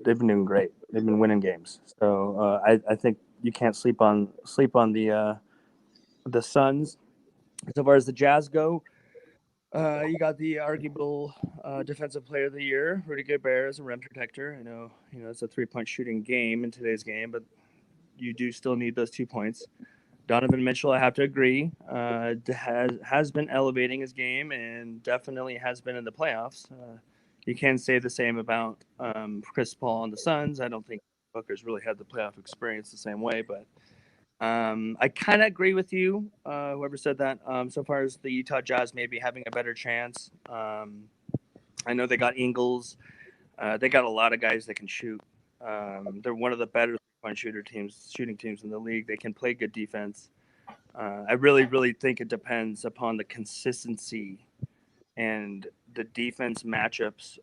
doing great. They've been winning games. So I think you can't sleep on the Suns. As far as the Jazz go, you got the arguable defensive player of the year, Rudy Gobert, as a rim protector. I know it's a 3-point shooting game in today's game, but you do still need those 2 points. Donovan Mitchell, I have to agree, has been elevating his game and definitely has been in the playoffs. You can't say the same about Chris Paul and the Suns. I don't think Booker's really had the playoff experience the same way, but I kind of agree with you, whoever said that. So far as the Utah Jazz maybe having a better chance. I know they got Ingles. They got a lot of guys that can shoot. They're one of the better shooting teams in the league. They can play good defense. I really, really think it depends upon the consistency and the defense matchups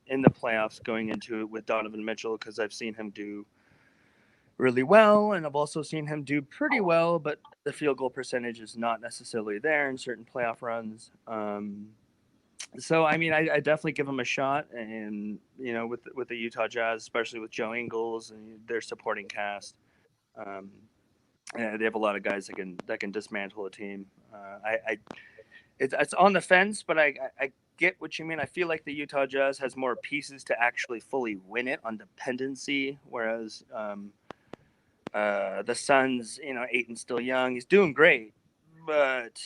in the playoffs going into it with Donovan Mitchell, because I've seen him do really well, and I've also seen him do pretty well, but the field goal percentage is not necessarily there in certain playoff runs. So I mean, I definitely give him a shot, and with the Utah Jazz, especially with Joe Ingles and their supporting cast, they have a lot of guys that can dismantle a team. It's on the fence, but I get what you mean. I feel like the Utah Jazz has more pieces to actually fully win it on dependency, whereas the Suns, Aiton's still young, he's doing great, but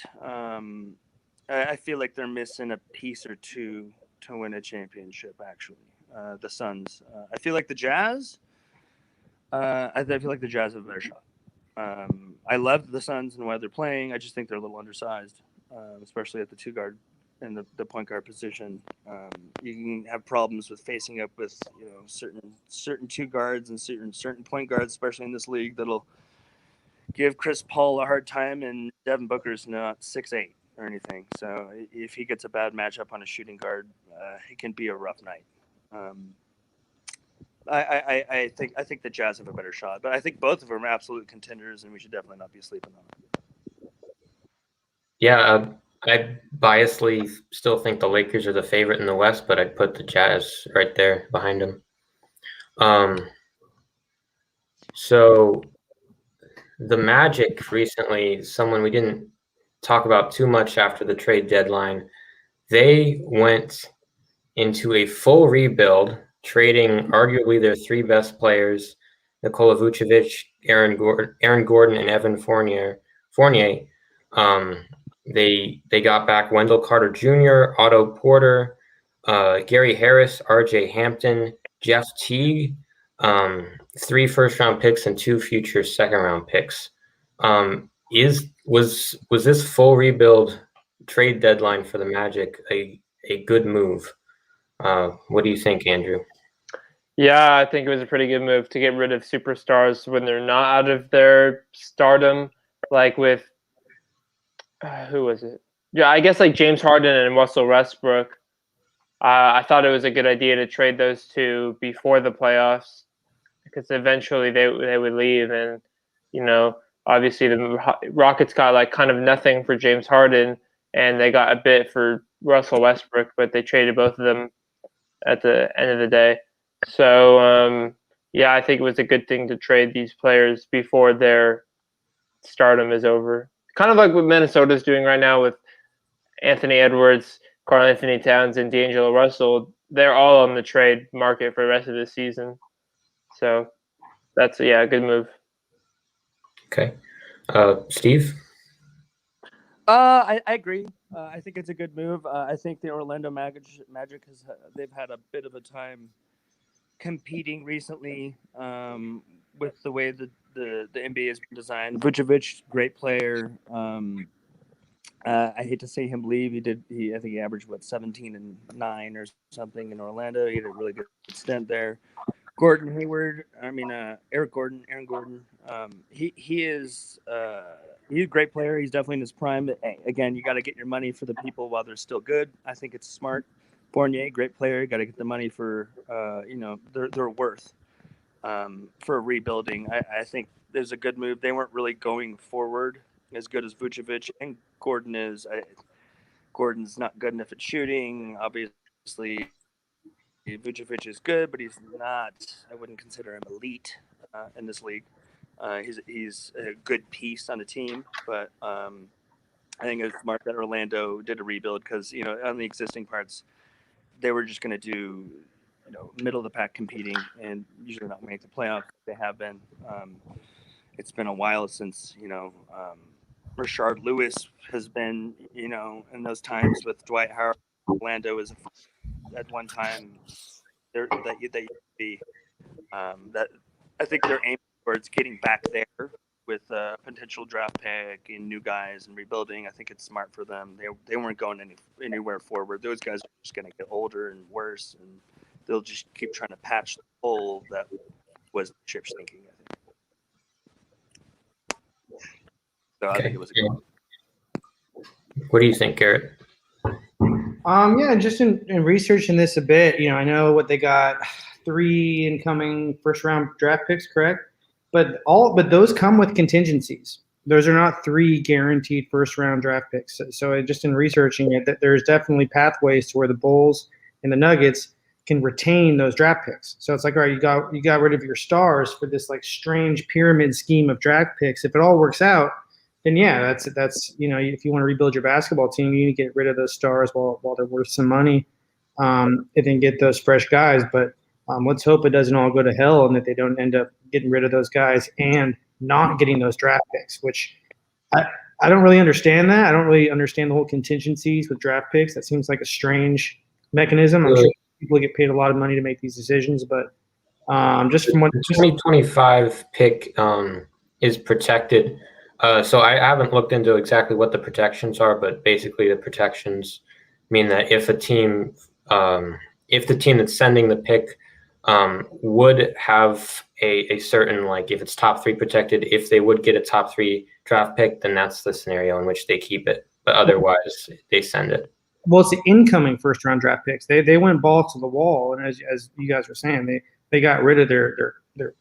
I feel like they're missing a piece or two to win a championship. Actually, the Suns. I feel like the Jazz. I feel like the Jazz have a better shot. I love the Suns and why they're playing. I just think they're a little undersized, especially at the two guard and the point guard position. You can have problems with facing up with certain two guards and certain point guards, especially in this league, that'll give Chris Paul a hard time. And Devin Booker's not 6'8" or anything, so if he gets a bad matchup on a shooting guard, it can be a rough night. I think the Jazz have a better shot, but I think both of them are absolute contenders, and we should definitely not be sleeping on them. Yeah, I biasly still think the Lakers are the favorite in the West, but I'd put the Jazz right there behind them. So the Magic recently, someone we didn't talk about too much after the trade deadline, they went into a full rebuild, trading arguably their three best players, Nikola Vucevic, Aaron Gordon, and Evan Fournier. They got back Wendell Carter Jr., Otto Porter, Gary Harris, R.J. Hampton, Jeff Teague, 3 first-round picks and 2 future second-round picks. Was this full rebuild trade deadline for the Magic a good move? What do you think, Andrew? Yeah, I think it was a pretty good move to get rid of superstars when they're not out of their stardom, like with who was it? Yeah, I guess like James Harden and Russell Westbrook. I thought it was a good idea to trade those two before the playoffs, because eventually they would leave, and obviously the Rockets got like kind of nothing for James Harden, and they got a bit for Russell Westbrook, but they traded both of them at the end of the day. So yeah, I think it was a good thing to trade these players before their stardom is over. Kind of like what Minnesota's doing right now with Anthony Edwards, Karl Anthony Towns, and D'Angelo Russell. They're all on the trade market for the rest of the season. So that's a good move. Okay. Steve? I agree. I think it's a good move. I think the Orlando Magic they've had a bit of a time competing recently with the way the NBA has been designed. Vucevic, great player. I hate to see him leave. I think he averaged 17 and 9 or something in Orlando. He had a really good stint there. Aaron Gordon. He's a great player. He's definitely in his prime. But again, you got to get your money for the people while they're still good. I think it's smart. Fournier, great player. Got to get the money for their worth for rebuilding. I think there's a good move. They weren't really going forward as good as Vucevic and Gordon is. Gordon's not good enough at shooting. Obviously, Vucevic is good, but he's not. I wouldn't consider him elite in this league. He's a good piece on the team, but I think it's smart that Orlando did a rebuild because on the existing parts, they were just going to do middle of the pack competing and usually not make the playoffs. They have been. it's been a while since Rashard Lewis has been in those times with Dwight Howard. Orlando is at one time there that you be that I think they're aiming towards getting back there with a potential draft pick and new guys and rebuilding. I think it's smart for them. They weren't going anywhere forward. Those guys are just going to get older and worse, and they'll just keep trying to patch the hole that was the ship's thinking. I think. So I think it was a good one. What do you think, Garrett? Yeah, just in researching this a bit, I know what they got, 3 incoming first-round draft picks, correct? But those come with contingencies. Those are not 3 guaranteed first-round draft picks. So just in researching it, that there's definitely pathways to where the Bulls and the Nuggets can retain those draft picks. So it's like, all right, you got rid of your stars for this like strange pyramid scheme of draft picks. If it all works out, then yeah, that's if you want to rebuild your basketball team, you need to get rid of those stars while they're worth some money, and then get those fresh guys. But let's hope it doesn't all go to hell and that they don't end up getting rid of those guys and not getting those draft picks, which I don't really understand that. I don't really understand the whole contingencies with draft picks. That seems like a strange mechanism. I'm sure people get paid a lot of money to make these decisions, but just from what the 2025 pick is protected. So I haven't looked into exactly what the protections are, but basically the protections mean that if the team that's sending the pick would have a certain, like if it's top 3 protected, if they would get a top 3 draft pick, then that's the scenario in which they keep it. But otherwise, they send it. Well, it's the incoming first-round draft picks. They went balls to the wall, and as you guys were saying, they got rid of their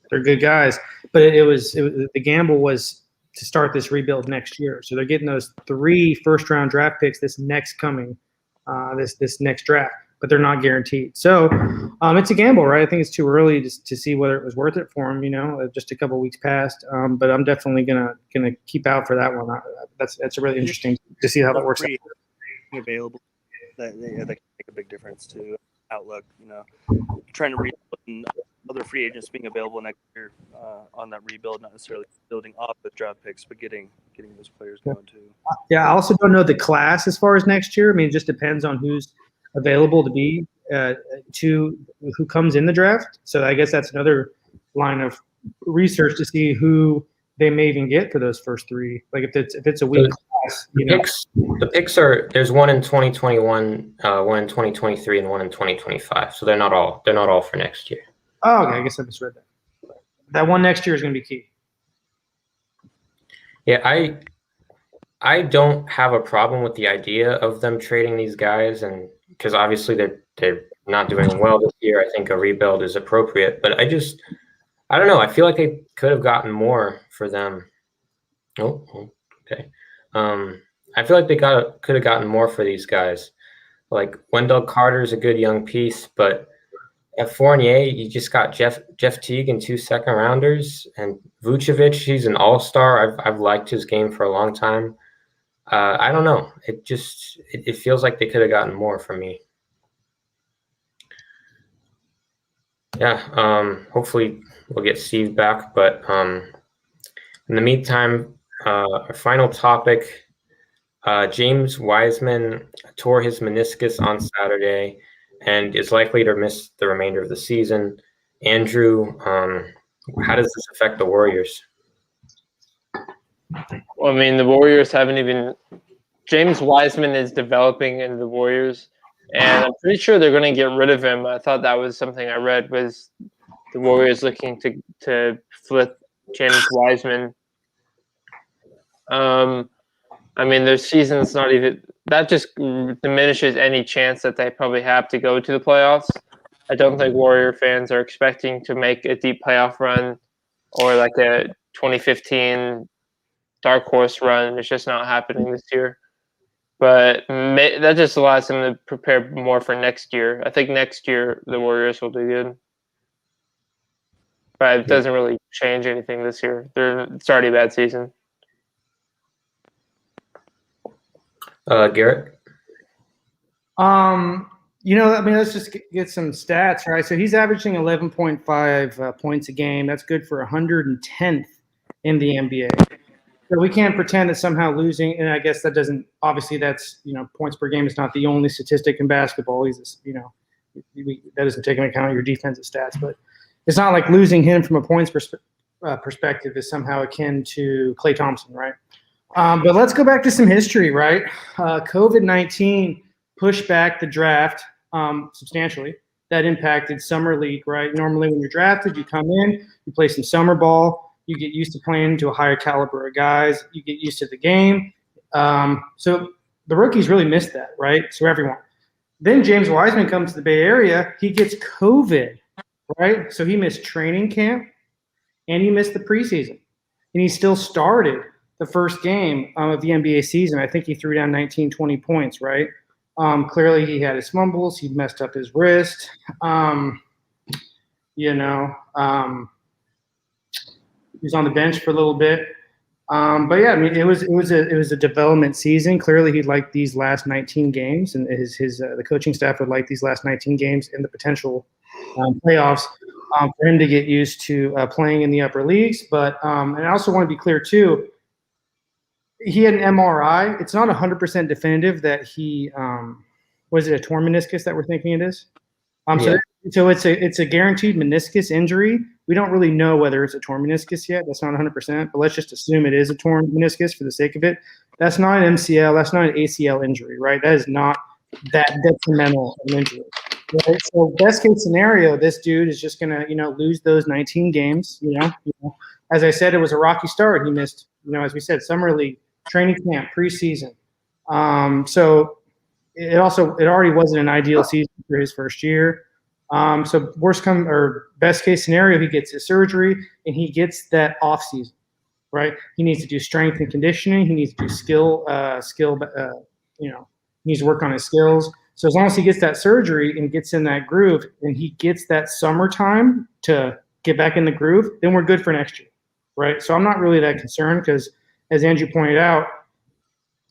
good guys. But it was the gamble was to start this rebuild next year. So they're getting those 3 first-round draft picks this next next draft, but they're not guaranteed. So it's a gamble, right? I think it's too early to see whether it was worth it for them. Just a couple of weeks passed, but I'm definitely gonna keep out for that one. That's really interesting to see how that works out. Available, that can make a big difference to outlook. Trying to rebuild other free agents being available next year on that rebuild, not necessarily building off the draft picks, but getting those players going too. Yeah, I also don't know the class as far as next year. I mean, it just depends on who's available to be who comes in the draft. So I guess that's another line of research to see who they may even get for those first 3. Like if it's a weak class, the picks are, there's one in 2021, one in 2023, and one in 2025. So they're not all for next year. Oh, okay. I guess I misread that. That one next year is going to be key. Yeah, I don't have a problem with the idea of them trading these guys, and because obviously they're not doing well this year. I think a rebuild is appropriate, but I don't know. I feel like they could have gotten more for them. Oh, okay. I feel like they could have gotten more for these guys. Like Wendell Carter is a good young piece, but at Fournier, you just got Jeff Teague and 2 second-rounders, and Vucevic, he's an all-star. I've liked his game for a long time. I don't know. It feels like they could have gotten more from me. Yeah. Hopefully we'll get Steve back, but in the meantime, our final topic. James Wiseman tore his meniscus on Saturday and is likely to miss the remainder of the season. Andrew, how does this affect the Warriors? Well, I mean, the Warriors haven't even – James Wiseman is developing into the Warriors, and I'm pretty sure they're going to get rid of him. I thought that was something I read was the Warriors looking to flip James Wiseman. I mean, their season's not even – that just diminishes any chance that they probably have to go to the playoffs. I don't think Warrior fans are expecting to make a deep playoff run or like a 2015 dark horse run. It's just not happening this year. But that just allows them to prepare more for next year. I think next year the Warriors will do good. But it doesn't really change anything this year. It's already a bad season. Garrett? Let's just get some stats, right? So he's averaging 11.5 points a game. That's good for 110th in the NBA. So we can't pretend that somehow losing, and I guess that doesn't, obviously that's, points per game is not the only statistic in basketball. He's, that doesn't take into account your defensive stats, but it's not like losing him from a points perspective is somehow akin to Klay Thompson, right? But let's go back to some history, right? COVID-19 pushed back the draft substantially. That impacted summer league, right? Normally when you're drafted, you come in, you play some summer ball, you get used to playing to a higher caliber of guys. You get used to the game. So the rookies really missed that, right? So everyone. Then James Wiseman comes to the Bay Area. He gets COVID, right? So he missed training camp and he missed the preseason. And he still started the first game of the NBA season. I think he threw down 19, 20 points, right? Clearly he had his fumbles. He messed up his wrist. He was on the bench for a little bit, but yeah, I mean, it was a development season. Clearly, he liked these last 19 games, and the coaching staff would like these last 19 games and the potential playoffs for him to get used to playing in the upper leagues. But and I also want to be clear too. He had an MRI. It's not 100% definitive that he was it a torn meniscus that we're thinking it is. So it's a guaranteed meniscus injury. We don't really know whether it's a torn meniscus yet. That's not 100%, but let's just assume it is a torn meniscus for the sake of it. That's not an MCL. That's not an ACL injury, right? That is not that detrimental of an injury. Right? So best case scenario, this dude is just gonna, lose those 19 games. As I said, it was a rocky start. He missed, as we said, summer league, training camp, preseason. So it already wasn't an ideal season for his first year. So best case scenario, he gets his surgery and he gets that off season, right? He needs to do strength and conditioning. He needs to do he needs to work on his skills. So as long as he gets that surgery and gets in that groove and he gets that summertime to get back in the groove, then we're good for next year, right? So I'm not really that concerned because, as Andrew pointed out,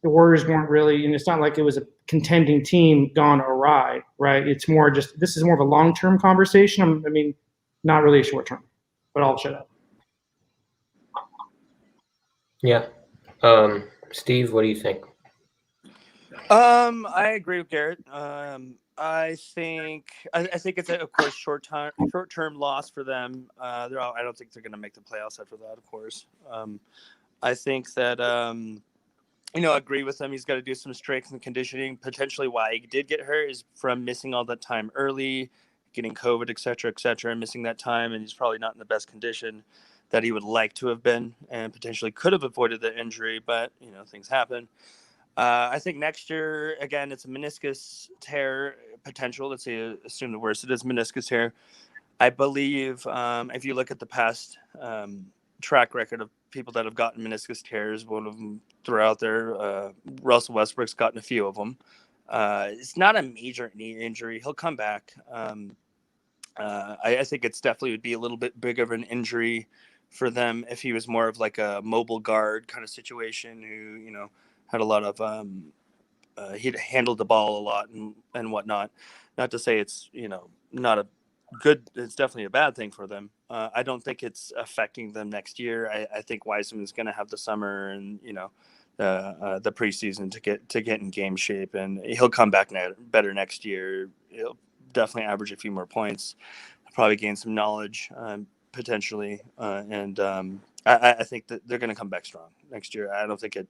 the Warriors weren't really, and it's not like it was a contending team gone awry, right? It's more this is more of a long-term conversation. I mean, not really a short-term, but I'll shut up. Yeah. Steve, what do you think? I agree with Garrett. I think it's of course short-term loss for them. I don't think they're going to make the playoffs after that, of course. I think that I agree with him. He's got to do some strength and conditioning. Potentially why he did get hurt is from missing all that time early, getting COVID, et cetera, and missing that time. And he's probably not in the best condition that he would like to have been and potentially could have avoided the injury. But, things happen. I think next year, again, it's a meniscus tear potential. Let's say, assume the worst. It is meniscus tear. I believe if you look at the past track record of people that have gotten meniscus tears, one of them throughout there, Russell Westbrook's gotten a few of them. It's not a major knee injury. He'll come back. I think it's definitely would be a little bit bigger of an injury for them if he was more of like a mobile guard kind of situation who, had a lot of he'd handled the ball a lot and whatnot. Not to say it's, not a good, it's definitely a bad thing for them. I don't think it's affecting them next year. I think Wiseman's going to have the summer and, the preseason to get in game shape, and he'll come back better next year. He'll definitely average a few more points, probably gain some knowledge potentially. And I think that they're going to come back strong next year. I don't think it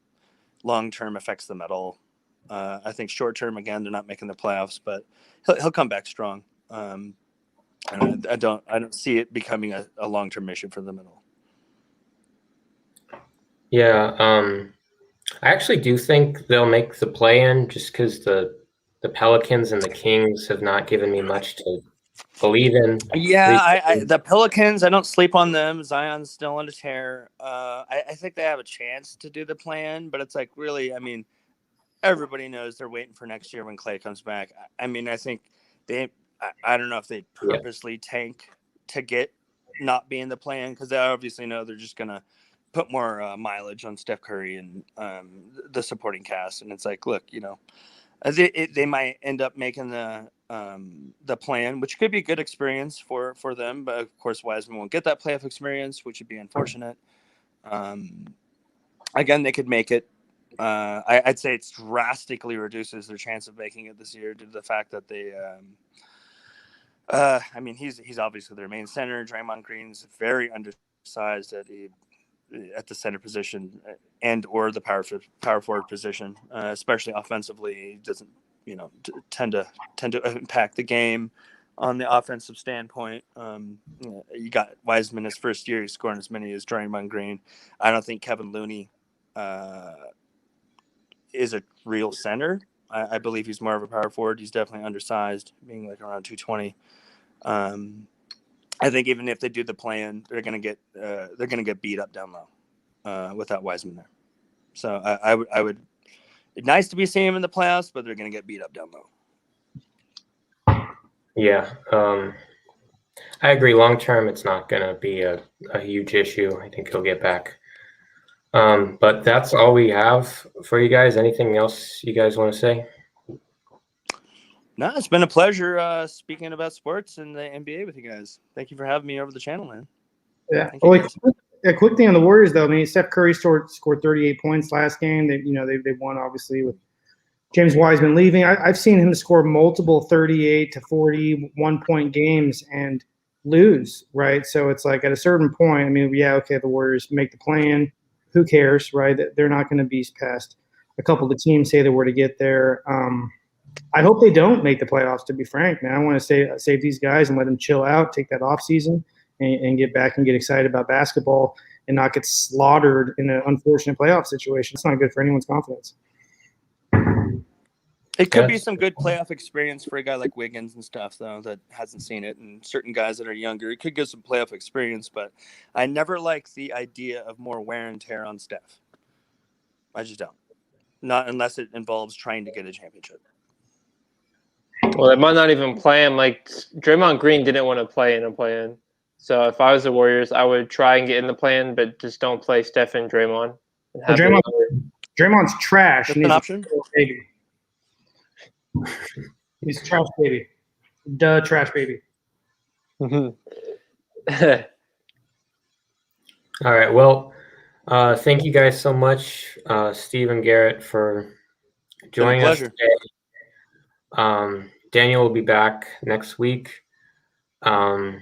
long-term affects them at all. I think short-term, again, they're not making the playoffs, but he'll come back strong. And I don't see it becoming a long-term issue for them at all. Yeah, I actually do think they'll make the play-in just because the Pelicans and the Kings have not given me much to believe in. Yeah, the Pelicans, I don't sleep on them. Zion's still on a tear. I think they have a chance to do the plan, but it's like really, I mean, everybody knows they're waiting for next year when Klay comes back. I mean, I think I don't know if they purposely tank to get not be in the plan because they obviously know they're just going to put more mileage on Steph Curry and the supporting cast. And it's like, look, they might end up making the plan, which could be a good experience for them. But of course, Wiseman won't get that playoff experience, which would be unfortunate. Again, they could make it. I'd say it drastically reduces their chance of making it this year due to the fact that they. I mean, he's obviously their main center. Draymond Green's very undersized at the center position and or the power forward position, especially offensively. He doesn't, tend to impact the game on the offensive standpoint. You got Wiseman his first year, he's scoring as many as Draymond Green. I don't think Kevin Looney is a real center. I believe he's more of a power forward. He's definitely undersized, being like around 220. I think even if they do the play-in, they're gonna get beat up down low without Wiseman there. So I would. It's nice to be seeing him in the playoffs, but they're gonna get beat up down low. Yeah, I agree. Long term, it's not gonna be a huge issue. I think he'll get back. But that's all we have for you guys. Anything else you guys want to say? No, it's been a pleasure speaking about sports and the NBA with you guys. Thank you for having me over the channel, man. Yeah. A quick thing on the Warriors, though. I mean, Steph Curry scored 38 points last game. They won obviously with James Wiseman leaving. I've seen him score multiple 38 to 40 1-point games and lose, right? So it's like at a certain point, I mean, yeah, okay, the Warriors make the play-in. Who cares, right? They're not going to be past a couple of the teams say they were to get there. I hope they don't make the playoffs, to be frank, man. I want to save these guys and let them chill out, take that off season, and get back and get excited about basketball and not get slaughtered in an unfortunate playoff situation. It's not good for anyone's confidence. It could be some good playoff experience for a guy like Wiggins and stuff, though, that hasn't seen it, and certain guys that are younger. It could give some playoff experience, but I never like the idea of more wear and tear on Steph. I just don't. Not unless it involves trying to get a championship. Well, they might not even play him. Like, Draymond Green didn't want to play in a play-in. So if I was the Warriors, I would try and get in the play-in, but just don't play Steph and Draymond. Draymond's trash. That's an option. Baby. He's trash baby. Duh, trash baby. All right. Well, thank you guys so much, Steve and Garrett, for joining us today. Daniel will be back next week. And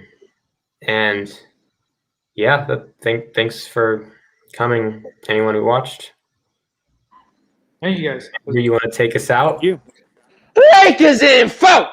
yeah, thanks for coming, anyone who watched. Thank you guys. Do you want to take us out? Thank you. Lakers info!